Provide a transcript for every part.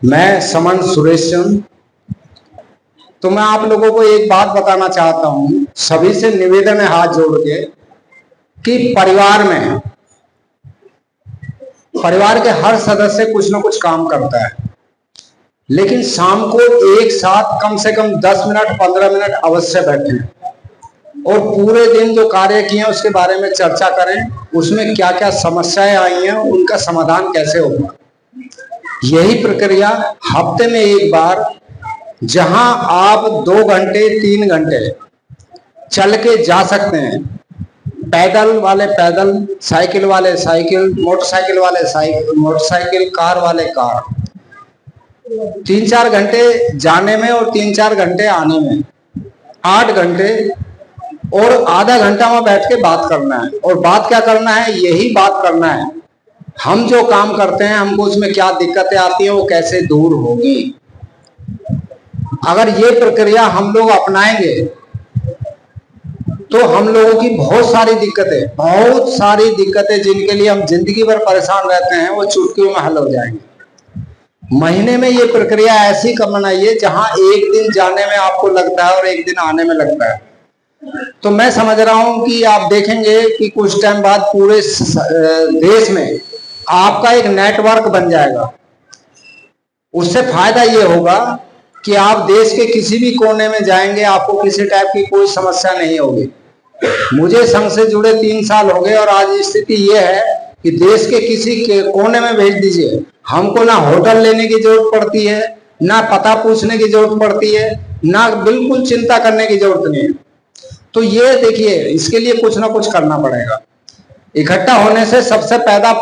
मैं समन सुरेश चंद। तो मैं आप लोगों को एक बात बताना चाहता हूं, सभी से निवेदन है हाथ जोड़ के कि परिवार के हर सदस्य कुछ ना कुछ काम करता है, लेकिन शाम को एक साथ कम से कम 10 मिनट 15 मिनट अवश्य बैठें और पूरे दिन जो कार्य किए हैं उसके बारे में चर्चा करें, उसमें क्या क्या समस्याएं आई हैं, उनका समाधान कैसे होगा। यही प्रक्रिया हफ्ते में एक बार, जहां आप 2 घंटे 3 घंटे चल के जा सकते हैं, पैदल वाले पैदल, साइकिल वाले साइकिल, मोटरसाइकिल वाले मोटरसाइकिल, कार वाले कार, 3-4 घंटे जाने में और 3-4 घंटे आने में, 8 घंटे और आधा घंटा वहां बैठ के बात करना है। और बात क्या करना है? यही बात करना है, हम जो काम करते हैं हमको उसमें क्या दिक्कतें आती हैं, वो कैसे दूर होगी। अगर ये प्रक्रिया हम लोग अपनाएंगे तो हम लोगों की बहुत सारी दिक्कतें जिनके लिए हम जिंदगी भर परेशान रहते हैं, वो चुटकियों में हल हो जाएंगे। महीने में ये प्रक्रिया ऐसी बनाइए जहां एक दिन जाने में आपको लगता है और एक दिन आने में लगता है। तो मैं समझ रहा हूं कि आप देखेंगे कि कुछ टाइम बाद पूरे देश में आपका एक नेटवर्क बन जाएगा। उससे फायदा ये होगा कि आप देश के किसी भी कोने में जाएंगे, आपको किसी टाइप की कोई समस्या नहीं होगी। मुझे संघ से जुड़े 3 साल हो गए और आज स्थिति ये है कि देश के किसी के कोने में भेज दीजिए, हमको ना होटल लेने की जरूरत पड़ती है, ना पता पूछने की जरूरत पड़ती है, ना बिल्कुल चिंता करने की जरूरत नहीं है। तो ये देखिए, इसके लिए कुछ ना कुछ करना पड़ेगा। इकट्ठा होने से सबसे पहला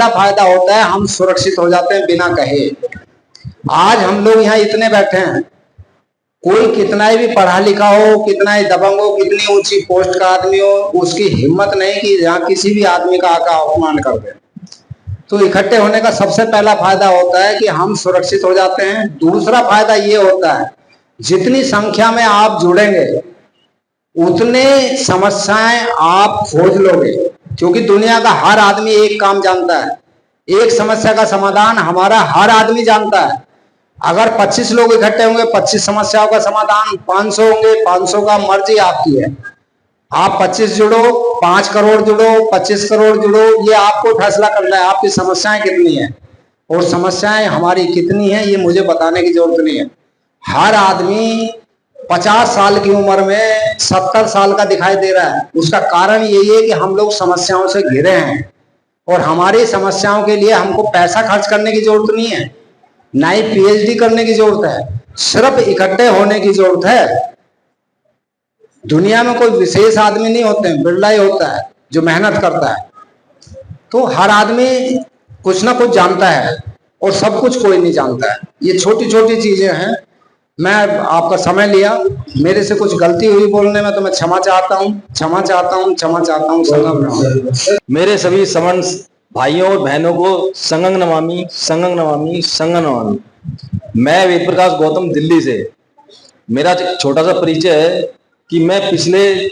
फायदा होता है, हम सुरक्षित हो जाते हैं बिना कहे। आज हम लोग यहाँ इतने बैठे हैं, कोई कितना ही भी पढ़ा लिखा हो, कितना ही दबंग हो, कितनी ऊंची पोस्ट का आदमी हो, उसकी हिम्मत नहीं कि जहाँ किसी भी आदमी का अपमान कर दे। तो इकट्ठे होने का सबसे पहला फायदा होता है कि हम सुरक्षित हो जाते हैं। दूसरा फायदा ये होता है, जितनी संख्या में आप जुड़ेंगे उतने समस्याएं आप खोज लोगे, क्योंकि दुनिया का हर आदमी एक काम जानता है, एक समस्या का समाधान हमारा हर आदमी जानता है। अगर 25 लोग इकट्ठे होंगे, 25 समस्याओं का समाधान, 500 होंगे, 500 का, मर्जी आपकी है। आप 25 जुड़ो, 5 करोड़ जुड़ो, 25 करोड़ जुड़ो, ये आपको फैसला करना है आपकी समस्याएं कितनी है। और समस्याएं हमारी कितनी है ये मुझे बताने की जरूरत नहीं है। हर आदमी 50 साल की उम्र में 70 साल का दिखाई दे रहा है। उसका कारण यही है कि हम लोग समस्याओं से घिरे हैं और हमारी समस्याओं के लिए हमको पैसा खर्च करने की जरूरत नहीं है, ना ही पीएचडी करने की जरूरत है, सिर्फ इकट्ठे होने की जरूरत है। दुनिया में कोई विशेष आदमी नहीं होते हैं, बिरला ही होता है जो मेहनत करता है। तो हर आदमी कुछ ना कुछ जानता है और सब कुछ कोई नहीं जानता है। ये छोटी छोटी चीजें हैं। मैं आपका समय लिया, मेरे से कुछ गलती हुई बोलने में तो मैं क्षमा चाहता हूँ। मेरे सभी समन भाइयों और बहनों को संगंग नमामि, संगंग नमामि, संगंग नमामि। मैं वेद प्रकाश गौतम, दिल्ली से। मेरा छोटा सा परिचय है कि मैं पिछले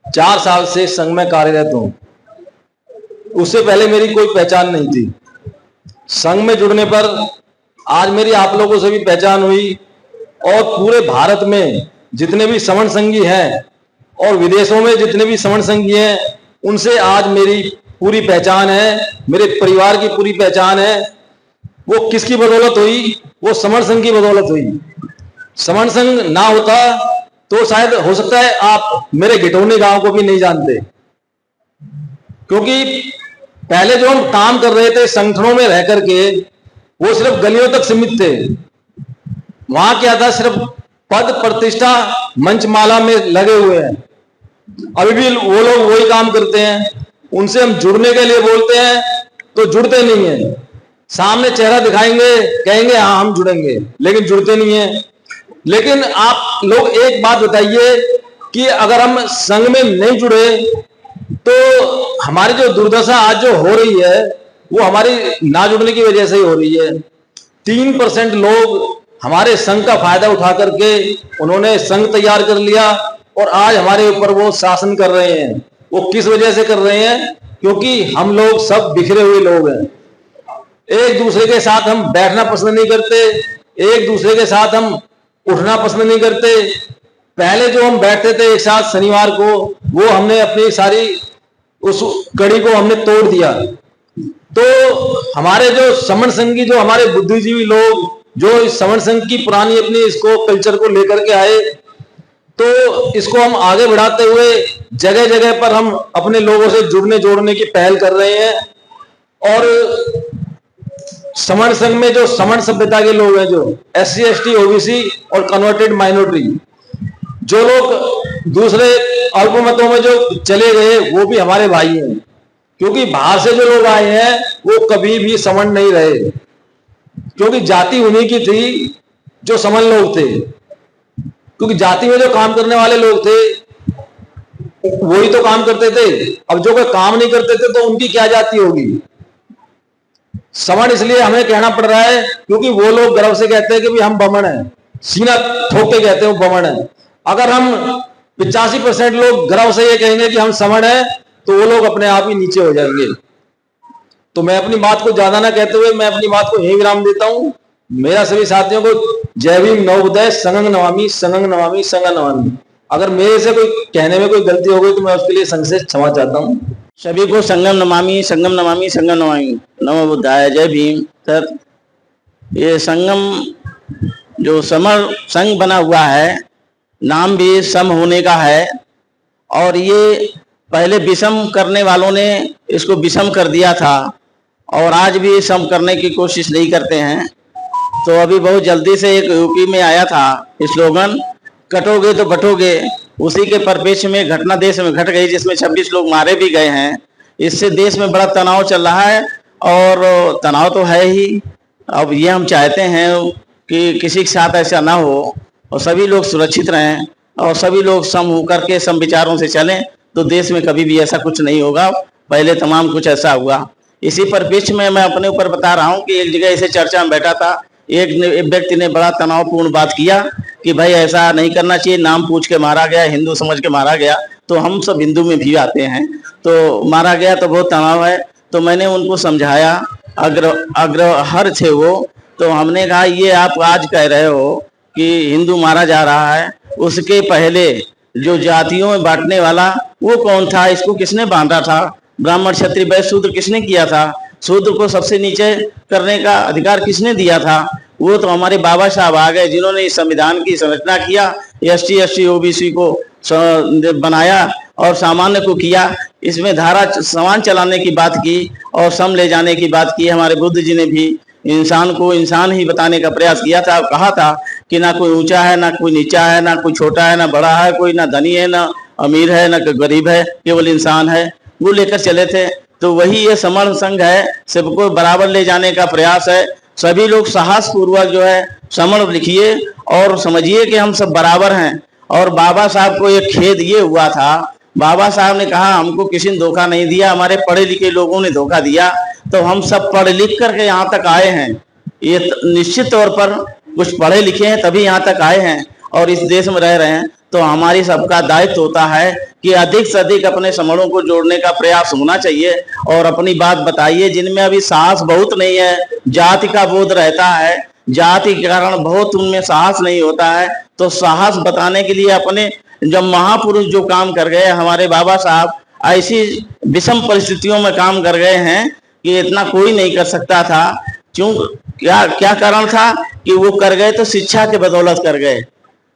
4 साल से संघ में कार्यरत हूँ। उससे पहले मेरी कोई पहचान नहीं थी। संघ में जुड़ने पर आज मेरी आप लोगों से भी पहचान हुई और पूरे भारत में जितने भी समन संघी हैं और विदेशों में जितने भी समन संघी हैं, उनसे आज मेरी पूरी पहचान है, मेरे परिवार की पूरी पहचान है। वो किसकी बदौलत हुई? वो समन संघ की बदौलत हुई। समन संघ ना होता तो शायद हो सकता है आप मेरे घिटौनी गांव को भी नहीं जानते, क्योंकि पहले जो हम काम कर रहे थे संगठनों में रह करके, वो सिर्फ गलियों तक सीमित थे। वहां क्या था, सिर्फ पद प्रतिष्ठा मंचमाला में लगे हुए हैं। अभी भी वो लोग वही काम करते हैं। उनसे हम जुड़ने के लिए बोलते हैं तो जुड़ते नहीं है। सामने चेहरा दिखाएंगे, कहेंगे हाँ हम जुड़ेंगे, लेकिन जुड़ते नहीं है। लेकिन आप लोग एक बात बताइए कि अगर हम संघ में नहीं जुड़े तो हमारी जो दुर्दशा आज जो हो रही है वो हमारी ना जुड़ने की वजह से ही हो रही है। 3% लोग हमारे संघ का फायदा उठा करके उन्होंने संघ तैयार कर लिया और आज हमारे ऊपर वो शासन कर रहे हैं। वो किस वजह से कर रहे हैं? क्योंकि हम लोग सब बिखरे हुए लोग हैं। एक दूसरे के साथ हम बैठना पसंद नहीं करते, एक दूसरे के साथ हम उठना पसंद नहीं करते। पहले जो हम बैठते थे एक साथ शनिवार को, वो हमने अपनी सारी उस कड़ी को हमने तोड़ दिया। तो हमारे जो समण संघी, जो हमारे बुद्धिजीवी लोग, जो इस समण संघ की पुरानी अपनी इसको कल्चर को लेकर के आए, तो इसको हम आगे बढ़ाते हुए जगह जगह पर हम अपने लोगों से जुड़ने जोड़ने की पहल कर रहे हैं। और समण संघ में जो समण सभ्यता के लोग हैं, जो SC ST OBC और कन्वर्टेड माइनॉरिटी, जो लोग दूसरे अल्पमतों में जो चले गए, वो भी हमारे भाई हैं। क्योंकि बाहर से जो लोग आए हैं वो कभी भी समण नहीं रहे, क्योंकि जाति उन्हीं की थी जो समण लोग थे। क्योंकि जाति में जो काम करने वाले लोग थे वही तो काम करते थे। अब जो कोई काम नहीं करते थे तो उनकी क्या जाति होगी। समण इसलिए हमें कहना पड़ रहा है क्योंकि वो लोग गर्व से कहते हैं कि भाई हम बमण हैं, सीना ठोक के कहते हैं वो बमण है। अगर हम 85% लोग गर्व से ये कहेंगे कि हम समण हैं, तो वो लोग अपने आप ही नीचे हो जाएंगे। तो मैं अपनी बात को ज्यादा ना कहते हुए मैं अपनी बात को यही विराम देता हूं। मेरा सभी साथियों को जय भीम, नवोदय, संगं नमामि, संगं नमामि, संगं नमामि। अगर मेरे से कोई कहने में कोई गलती हो गई तो मैं उसके लिए संघ से क्षमा चाहता हूं। सभी को संगम नमामि, संगम नमामि, संगम नमामि। नमो बुद्धाय, जय भीम। सर, ये संगम जो समर संघ बना हुआ है, नाम भी सम होने का है, और ये पहले विषम करने वालों ने इसको विषम कर दिया था और आज भी सम करने की कोशिश नहीं करते हैं। तो अभी बहुत जल्दी से एक यूपी में आया था स्लोगन, कटोगे तो बटोगे। उसी के परिप्रेक्ष्य में घटना देश में घट गई जिसमें 26 लोग मारे भी गए हैं। इससे देश में बड़ा तनाव चल रहा है, और तनाव तो है ही। अब ये हम चाहते हैं कि किसी के साथ ऐसा ना हो और सभी लोग सुरक्षित रहें और सभी लोग सम होकर के सम विचारों से चलें, तो देश में कभी भी ऐसा कुछ नहीं होगा। पहले तमाम कुछ ऐसा हुआ। इसी परिप्रेक्ष्य में मैं अपने ऊपर बता रहा हूँ कि एक जगह ऐसे चर्चा में बैठा था, एक व्यक्ति ने बड़ा तनावपूर्ण बात किया कि भाई ऐसा नहीं करना चाहिए, नाम पूछ के मारा गया, हिंदू समझ के मारा गया। तो हम सब हिंदू में भी आते हैं, तो मारा गया तो बहुत तनाव है। तो मैंने उनको समझाया, अग्रहर थे वो, तो हमने कहा ये आप आज कह रहे हो कि हिंदू मारा जा रहा है, उसके पहले जो जातियों में बांटने वाला वो कौन था, इसको किसने बांधा था, ब्राह्मण क्षत्रिय वैश्य शूद्र किसने किया था, शूद्र को सबसे नीचे करने का अधिकार किसने दिया था, वो तो हमारे बाबा साहब आ गए जिन्होंने इस संविधान की संरचना किया, ST SC OBC को बनाया और सामान्य को किया। इसमें धारा समान चलाने की बात की और सम ले जाने की बात की। हमारे बुद्ध जी ने भी इंसान को इंसान ही बताने का प्रयास किया था। कहा था कि ना कोई ऊंचा है, ना कोई नीचा है, ना कोई छोटा है, ना बड़ा है, कोई ना धनी है, ना अमीर है, ना कोई गरीब है, केवल इंसान है, वो लेकर चले थे। तो वही ये समण संघ है, सबको बराबर ले जाने का प्रयास है। सभी लोग साहस पूर्वक जो है समण लिखिए और समझिए कि हम सब बराबर हैं। और बाबा साहब को एक खेद ये हुआ था, बाबा साहब ने कहा हमको किसी ने धोखा नहीं दिया, हमारे पढ़े लिखे लोगों ने धोखा दिया। तो हम सब पढ़ लिख करके यहाँ तक आए हैं, ये निश्चित तौर पर कुछ पढ़े लिखे हैं तभी यहाँ तक आए हैं और इस देश में रह रहे हैं। तो हमारी सबका दायित्व होता है कि अधिक से अधिक अपने समणों को जोड़ने का प्रयास होना चाहिए और अपनी बात बताइए। जिनमें अभी साहस बहुत नहीं है, जाति का बोध रहता है, जाति के कारण बहुत उनमें साहस नहीं होता है, तो साहस बताने के लिए अपने जब महापुरुष जो काम कर गए, हमारे बाबा साहब ऐसी विषम परिस्थितियों में काम कर गए हैं कि इतना कोई नहीं कर सकता था। क्यों, क्या कारण था कि वो कर गए, तो शिक्षा के बदौलत कर गए।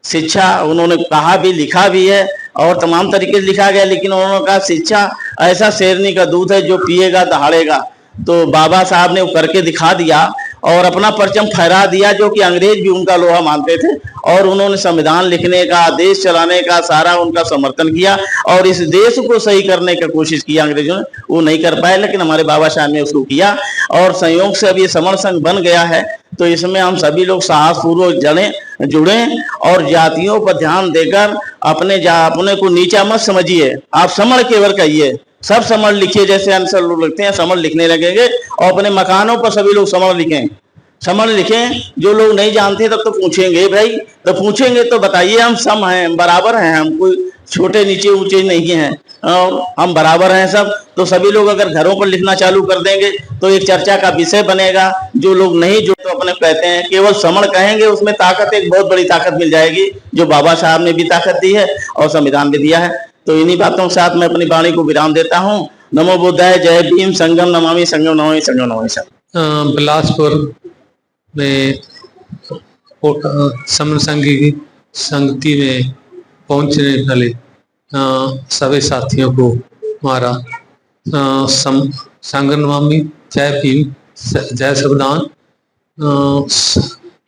शिक्षा उन्होंने कहा भी, लिखा भी है और तमाम तरीके से लिखा गया, लेकिन उन्होंने कहा शिक्षा ऐसा शेरनी का दूध है जो पिएगा दहाड़ेगा। तो बाबा साहब ने वो करके दिखा दिया और अपना परचम फहरा दिया, जो कि अंग्रेज भी उनका लोहा मानते थे। और उन्होंने संविधान लिखने का, देश चलाने का सारा उनका समर्थन किया और इस देश को सही करने की कोशिश की अंग्रेजों ने, वो नहीं कर पाए, लेकिन हमारे बाबा साहब ने उसको किया और संयोग से अभी समण संघ बन गया है। तो इसमें हम सभी लोग साहसपूर्वक जुड़ें और जातियों पर ध्यान देकर अपने को नीचा मत समझिए, आप समण केवल कहिए, सब समण लिखिए। जैसे अन्य लोग लिखते हैं समण लिखने लगेंगे और अपने मकानों पर सभी लोग समण लिखें, समण लिखें। जो लोग नहीं जानते तब तो पूछेंगे भाई, तो पूछेंगे तो बताइए, हम सम हैं, बराबर हैं, हम कोई छोटे नीचे ऊंचे नहीं हैं, और हम बराबर हैं सब। तो सभी लोग अगर घरों पर लिखना चालू कर देंगे तो एक चर्चा का विषय बनेगा। जो लोग नहीं, जो तो अपने कहते हैं केवल समण कहेंगे, उसमें ताकत, एक बहुत बड़ी ताकत मिल जाएगी, जो बाबा साहब ने भी ताकत दी है और संविधान भी दिया है। तो इन्हीं बातों के साथ मैं अपनी वाणी को विराम देता हूँ। नमो बुद्धाय, जय भीम, संगम नमामि, संगम नमामि, संगम नमामि। बिलासपुर में समन संघ की संगति में पहुंचने वाले सभी साथियों को हमारा संघ नमामि, जय भीम, जय संविधान।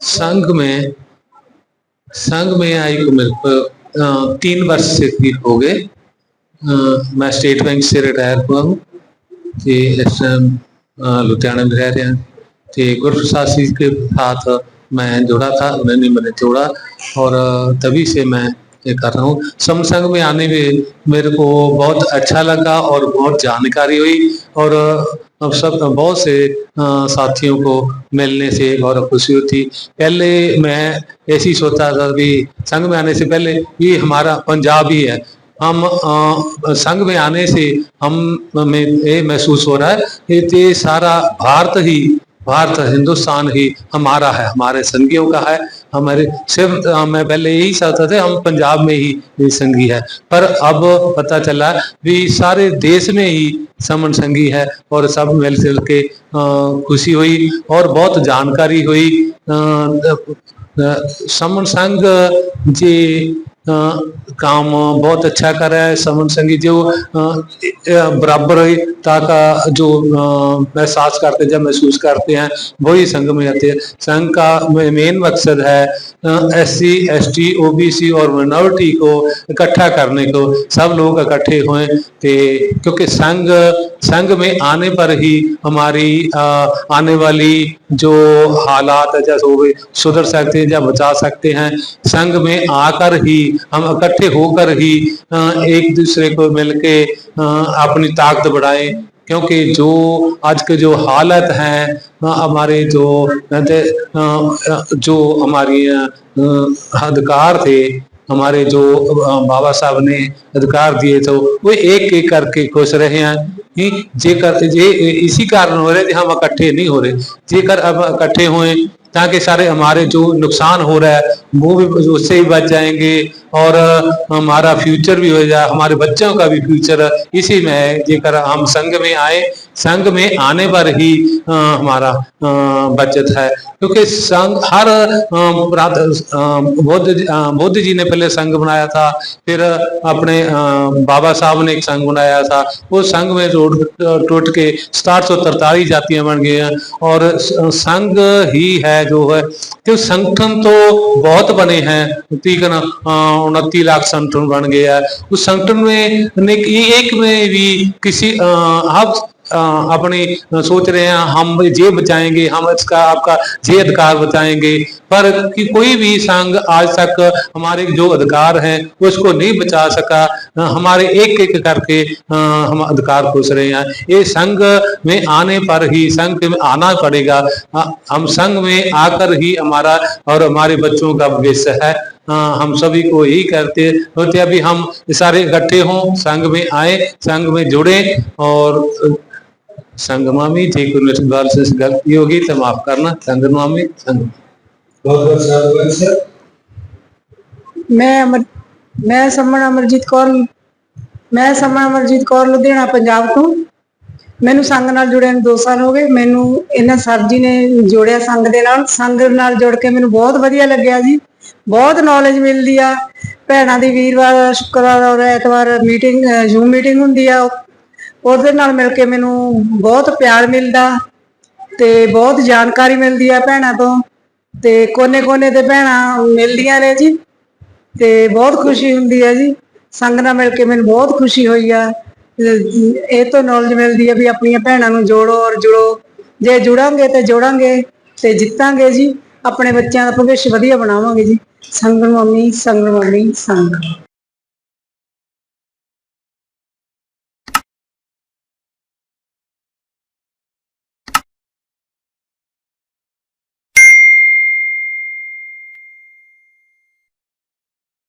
संघ में आई को मेरे को 3 वर्ष से करीब हो गए। मैं स्टेट बैंक से रिटायर हुआ हूँ, इस टाइम लुधियाना में रह रहे हैं। गुरुप्रसाद जी के साथ मैं जुड़ा था, उन्होंने मैंने जोड़ा और तभी से मैं ये कर रहा हूँ। संघ में आने में मेरे को बहुत अच्छा लगा और बहुत जानकारी हुई, और अब सब बहुत से साथियों को मिलने से बहुत खुशी होती। पहले मैं ऐसी सोचता था कि संघ में आने से पहले ये हमारा पंजाब ही है, हम संघ में आने से हमें ये महसूस हो रहा है कि सारा भारत हिंदुस्तान ही हमारा है, हमारे संघियों का है। हमारे सिर्फ मैं पहले यही चाहता था हम पंजाब में ही संघी है, पर अब पता चला कि सारे देश में ही समन संघी है, और सब मिलजुल के खुशी हुई और बहुत जानकारी हुई। समन संघ जी काम बहुत अच्छा कर रहा है। समन संघी जो बराबरता का जो एहसास करते हैं, जब महसूस करते हैं, वही संघ में आते हैं। संघ का मेन मकसद है SC ST OBC और माइनॉरिटी को इकट्ठा करने को, सब लोग इकट्ठे हुए थे, क्योंकि संघ में आने पर ही हमारी आने वाली जो हालात है जैसे वो सुधर सकते हैं या बचा सकते हैं। संघ में आकर ही हम इकट्ठे होकर ही एक दूसरे को मिलके अपनी ताकत बढ़ाएं, क्योंकि जो आज के जो हालत हैं, हमारे जो हमारी अधिकार थे, हमारे जो बाबा साहब ने अधिकार दिए थे, वो एक एक करके खुश रहे हैं। इसी कारण हो रहे थे, हम इकट्ठे नहीं हो रहे। जेकर अब इकट्ठे हुए ताकि सारे हमारे जो नुकसान हो रहा है वो भी उससे ही बच जाएंगे, और हमारा फ्यूचर भी हो जाए, हमारे बच्चों का भी फ्यूचर इसी में है। जेकर हम संघ में आए, संघ में आने पर ही हमारा बचत है, क्योंकि संघ हर बुद्ध जी ने पहले संघ बनाया था, फिर अपने बाबा साहब ने एक संघ बनाया था। वो संघ में टूट के 743 जातियां बन गई हैं, और संघ ही है जो है कि संगठन तो बहुत बने हैं, 29 लाख संगठन बन गया है। उस संगठन में एक में भी किसी आप अपनी सोच रहे हैं हम ये बचाएंगे, हम इसका आपका ये अधिकार बचाएंगे, पर कि कोई भी संघ आज तक हमारे जो अधिकार हैं उसको नहीं बचा सका। हमारे एक एक करके हम अधिकार खोज रहे हैं। ये संघ में आने पर ही, संघ में आना पड़ेगा। हम संघ में आकर ही हमारा और हमारे बच्चों का भविष्य है। हम सभी को यही करते होते, अभी हम सारे इकट्ठे हों, संघ में आए, संघ में जुड़े, और संगमामी जी को से गलती होगी तो माफ करना। संगमामी संग मैं समण अमरजीत कौर लुधियाना पंजाब तो। मैनू संघ नाल जुड़े 2 साल हो गए। मैनू इन्हां सर जी ने जोड़िया संघ दे नाल। संघ नाल जुड़ के मैनू बहुत वधिया लग्या जी, बहुत नॉलेज मिलती आ। भैणां दी वीरवार शुक्रवार और ऐतवार मीटिंग जूम मीटिंग हुंदी आ, ਉਹਦੇ ਨਾਲ मिल के मैनू बहुत प्यार मिलता ते बहुत जानकारी मिलती है भैणों तो, ते कोने कोने ते भैणां मिलदियां ने जी, ते बहुत खुशी हुंदी है जी। संघ नाल मिल के मैनू बहुत खुशी हुई है। ये तो नॉलेज मिलती है भी अपनी भैणों नू जोड़ो और जुड़ो, जे जुड़ांगे तो जोड़ांगे ते जितांगे जी। अपने बच्चों का भविष्य वधिया बनावांगे जी। संघ नमामि संघ।